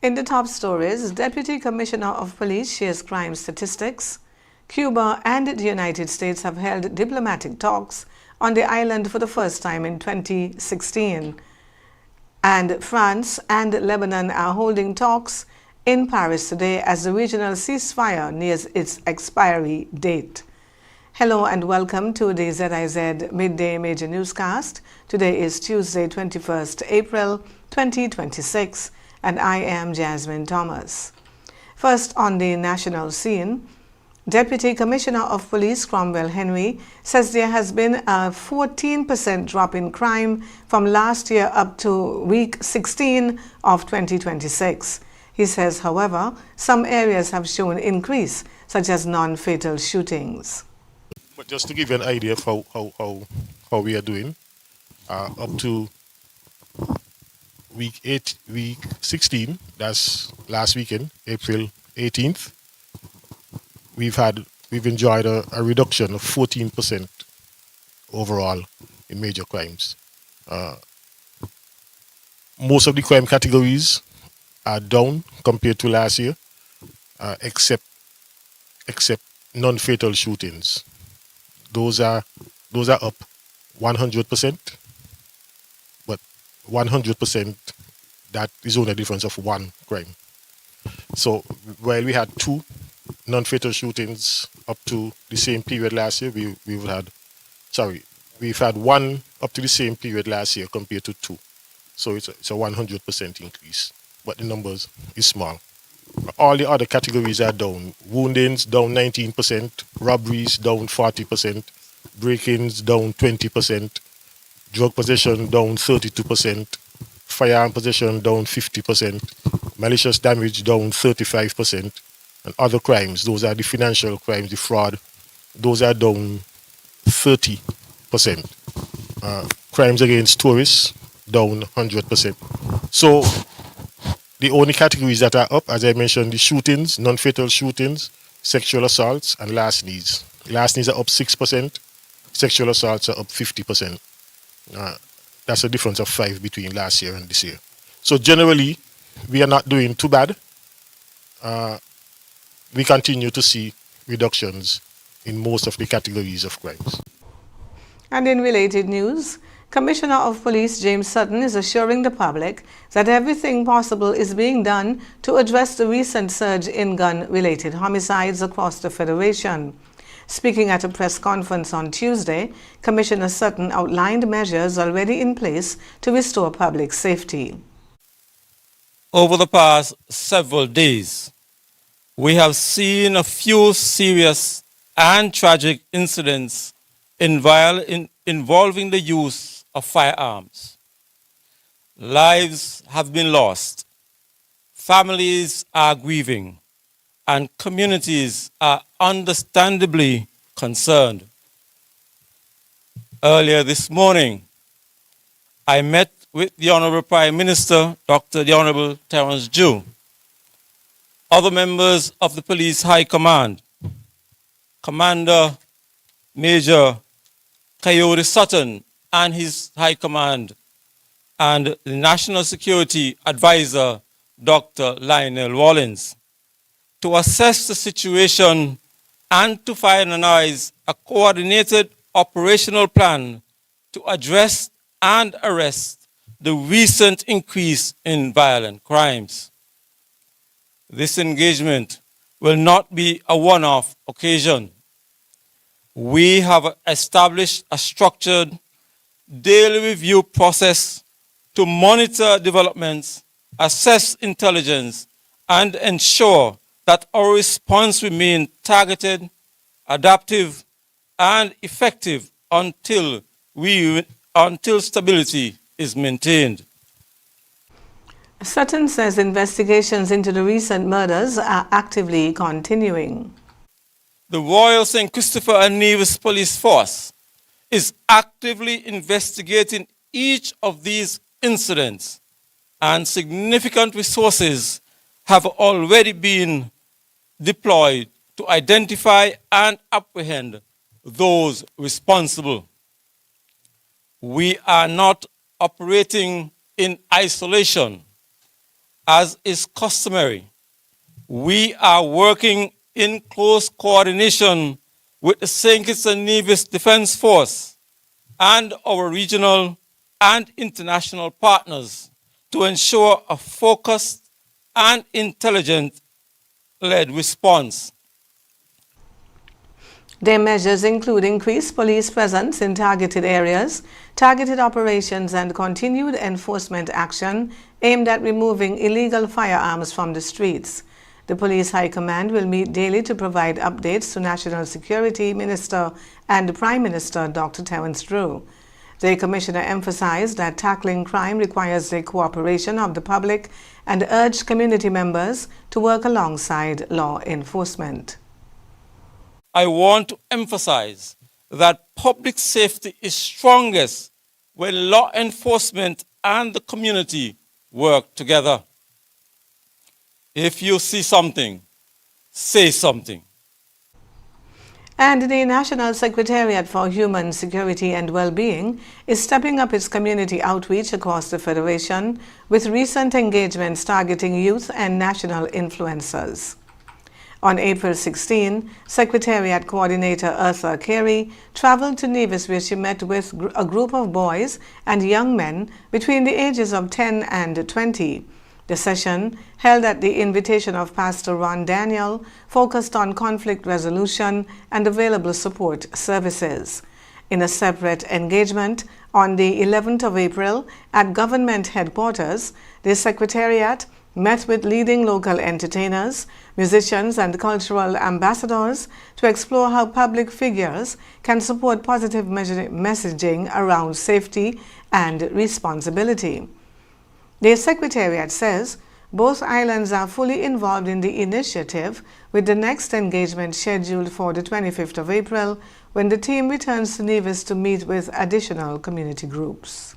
In the top stories, Deputy Commissioner of Police shares crime statistics. Cuba and the United States have held diplomatic talks on the island for the first time in 2016. And France and Lebanon are holding talks in Paris today as the regional ceasefire nears its expiry date. Hello and welcome to the ZIZ Midday Major Newscast. Today is Tuesday, 21st April 2026, and I am Jasmine Thomas. First on the national scene, Deputy Commissioner of Police Cromwell Henry says there has been a 14% drop in crime from last year up to week 16 of 2026. He says, however, some areas have shown increase, such as non-fatal shootings. But just to give you an idea of how we are doing, up to week 16, that's last weekend, April 18th, we've enjoyed a reduction of 14% overall in major crimes. Most of the crime categories are down compared to last year, except non-fatal shootings. Those are up 100%, but 100%, that is only a difference of one crime. So while we had two non-fatal shootings up to the same period last year, we've had one up to the same period last year compared to two. So it's a 100% increase, but the numbers is small. All the other categories are down. Woundings down 19%, robberies down 40%, break-ins down 20%, drug possession down 32%, firearm possession down 50%, malicious damage down 35%, and other crimes, those are the financial crimes, the fraud, those are down 30%. Crimes against tourists down 100%. So the only categories that are up, as I mentioned, the shootings, non-fatal shootings, sexual assaults, and last needs. Last needs are up 6%, sexual assaults are up 50%. That's a difference of 5 between last year and this year. So generally, we are not doing too bad. We continue to see reductions in most of the categories of crimes. And in related news, Commissioner of Police James Sutton is assuring the public that everything possible is being done to address the recent surge in gun-related homicides across the Federation. Speaking at a press conference on Tuesday, Commissioner Sutton outlined measures already in place to restore public safety. Over the past several days, we have seen a few serious and tragic incidents involving the use of firearms. Lives have been lost, families are grieving, and communities are understandably concerned. Earlier this morning, I met with the Honorable Prime Minister, the Honorable Terence Jew, other members of the Police High Command, Commander Major Coyote Sutton and his High Command, and the National Security Advisor, Dr. Lionel Wallins, to assess the situation and to finalize a coordinated operational plan to address and arrest the recent increase in violent crimes. This engagement will not be a one-off occasion. We have established a structured daily review process to monitor developments, assess intelligence, and ensure that our response remains targeted, adaptive, and effective until stability is maintained. Sutton says investigations into the recent murders are actively continuing. The Royal St. Christopher and Nevis Police Force is actively investigating each of these incidents, and significant resources have already been deployed to identify and apprehend those responsible. We are not operating in isolation. as is customary, we are working in close coordination with the St. Kitts and Nevis Defense Force and our regional and international partners to ensure a focused and intelligent-led response. Their measures include increased police presence in targeted areas, targeted operations, and continued enforcement action aimed at removing illegal firearms from the streets. The Police High Command will meet daily to provide updates to National Security Minister and Prime Minister Dr. Terence Drew. The Commissioner emphasized that tackling crime requires the cooperation of the public and urged community members to work alongside law enforcement. I want to emphasize that public safety is strongest when law enforcement and the community work together. If you see something, say something. And the National Secretariat for Human Security and Well-being is stepping up its community outreach across the Federation with recent engagements targeting youth and national influencers. On April 16, Secretariat Coordinator Eartha Carey traveled to Nevis where she met with a group of boys and young men between the ages of 10 and 20. The session, held at the invitation of Pastor Ron Daniel, focused on conflict resolution and available support services. In a separate engagement on the 11th of April at government headquarters, the Secretariat met with leading local entertainers, musicians, and cultural ambassadors to explore how public figures can support positive messaging around safety and responsibility. The Secretariat says both islands are fully involved in the initiative, with the next engagement scheduled for the 25th of April when the team returns to Nevis to meet with additional community groups.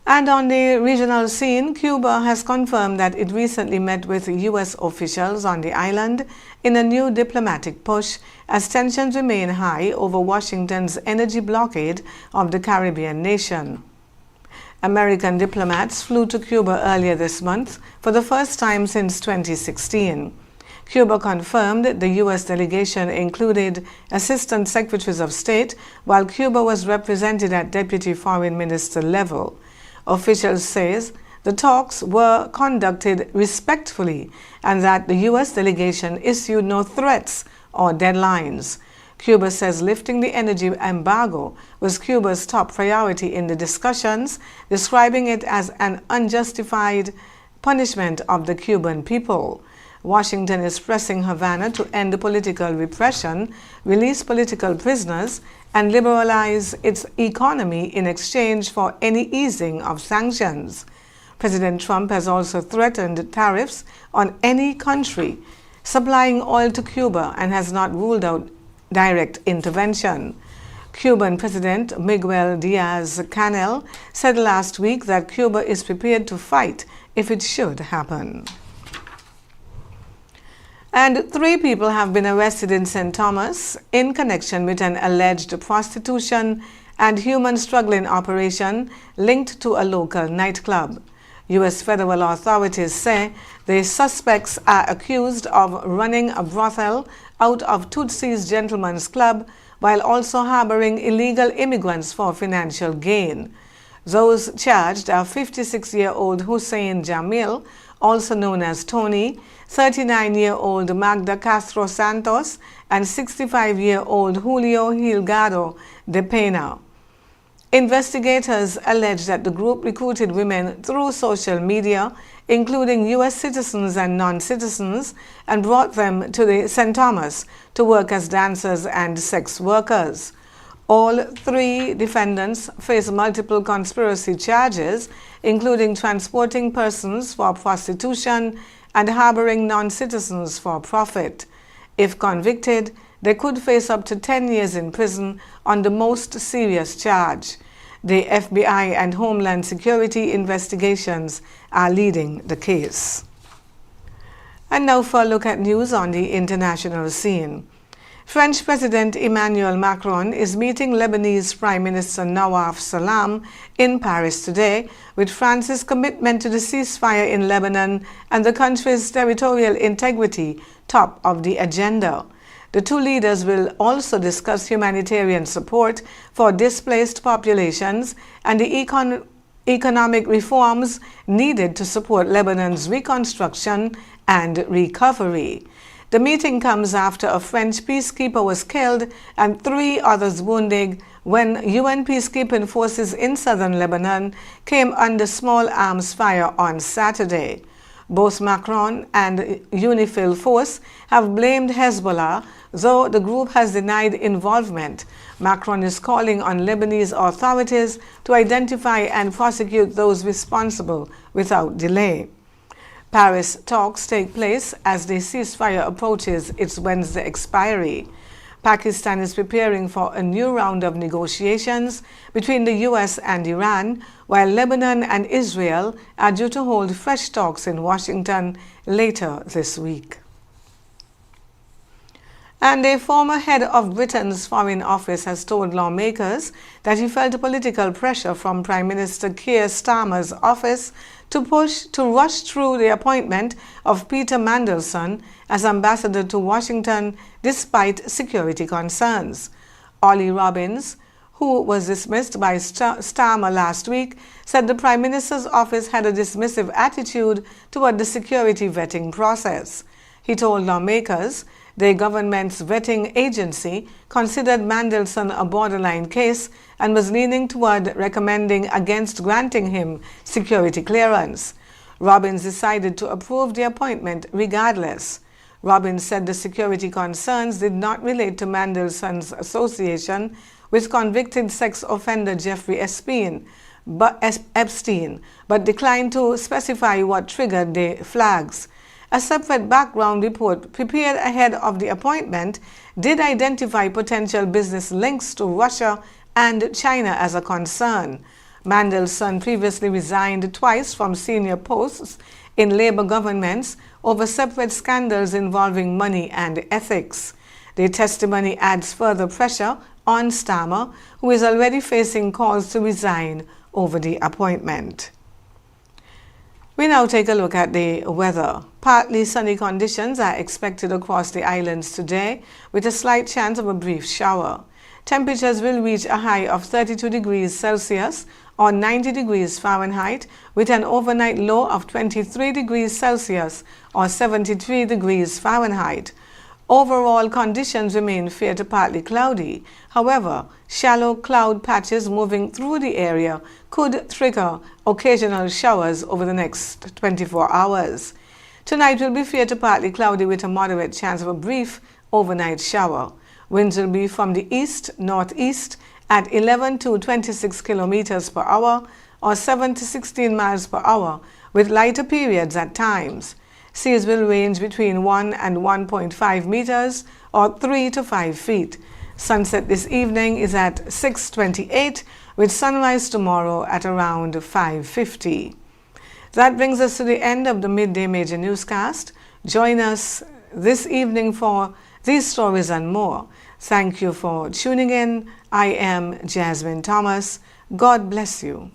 And on the regional scene, Cuba has confirmed that it recently met with U.S. officials on the island in a new diplomatic push as tensions remain high over Washington's energy blockade of the Caribbean nation. American diplomats flew to Cuba earlier this month for the first time since 2016. Cuba confirmed the U.S. delegation included Assistant Secretaries of State, while Cuba was represented at Deputy Foreign Minister level. Officials say the talks were conducted respectfully and that the U.S. delegation issued no threats or deadlines. Cuba says lifting the energy embargo was Cuba's top priority in the discussions, describing it as an unjustified punishment of the Cuban people. Washington is pressing Havana to end political repression, release political prisoners, and liberalize its economy in exchange for any easing of sanctions. President Trump has also threatened tariffs on any country supplying oil to Cuba and has not ruled out direct intervention. Cuban President Miguel Diaz-Canel said last week that Cuba is prepared to fight if it should happen. And 3 people have been arrested in St. Thomas in connection with an alleged prostitution and human smuggling operation linked to a local nightclub. U.S. federal authorities say the suspects are accused of running a brothel out of Tootsie's Gentlemen's Club while also harboring illegal immigrants for financial gain. Those charged are 56-year-old Hussein Jamil, also known as Tony, 39-year-old Magda Castro Santos, and 65-year-old Julio Hilgado de Pena. Investigators allege that the group recruited women through social media, including U.S. citizens and non-citizens, and brought them to the St. Thomas to work as dancers and sex workers. All 3 defendants face multiple conspiracy charges, including transporting persons for prostitution and harboring non-citizens for profit. If convicted, they could face up to 10 years in prison on the most serious charge. The FBI and Homeland Security investigations are leading the case. And now for a look at news on the international scene. French President Emmanuel Macron is meeting Lebanese Prime Minister Nawaf Salam in Paris today, with France's commitment to the ceasefire in Lebanon and the country's territorial integrity top of the agenda. The two leaders will also discuss humanitarian support for displaced populations and the economic reforms needed to support Lebanon's reconstruction and recovery. The meeting comes after a French peacekeeper was killed and 3 others wounded when UN peacekeeping forces in southern Lebanon came under small arms fire on Saturday. Both Macron and UNIFIL force have blamed Hezbollah, though the group has denied involvement. Macron is calling on Lebanese authorities to identify and prosecute those responsible without delay. Paris talks take place as the ceasefire approaches its Wednesday expiry. Pakistan is preparing for a new round of negotiations between the U.S. and Iran, while Lebanon and Israel are due to hold fresh talks in Washington later this week. And a former head of Britain's Foreign Office has told lawmakers that he felt political pressure from Prime Minister Keir Starmer's office to rush through the appointment of Peter Mandelson as ambassador to Washington despite security concerns. Ollie Robbins, who was dismissed by Starmer last week, said the Prime Minister's office had a dismissive attitude toward the security vetting process. He told lawmakers the government's vetting agency considered Mandelson a borderline case and was leaning toward recommending against granting him security clearance. Robbins decided to approve the appointment regardless. Robbins said the security concerns did not relate to Mandelson's association with convicted sex offender Jeffrey Epstein, but declined to specify what triggered the flags. A separate background report prepared ahead of the appointment did identify potential business links to Russia and China as a concern. Mandelson previously resigned twice from senior posts in Labour governments over separate scandals involving money and ethics. The testimony adds further pressure on Starmer, who is already facing calls to resign over the appointment. We now take a look at the weather. Partly sunny conditions are expected across the islands today, with a slight chance of a brief shower. Temperatures will reach a high of 32 degrees Celsius or 90 degrees Fahrenheit, with an overnight low of 23 degrees Celsius or 73 degrees Fahrenheit. Overall conditions remain fair to partly cloudy. However, shallow cloud patches moving through the area could trigger occasional showers over the next 24 hours. Tonight will be fair to partly cloudy with a moderate chance of a brief overnight shower. Winds will be from the east-northeast at 11 to 26 kilometers per hour or 7 to 16 miles per hour, with lighter periods at times. Seas will range between 1 and 1.5 meters or 3 to 5 feet. Sunset this evening is at 6:28, with sunrise tomorrow at around 5:50. That brings us to the end of the Midday Major Newscast. Join us this evening for these stories and more. Thank you for tuning in. I am Jasmine Thomas. God bless you.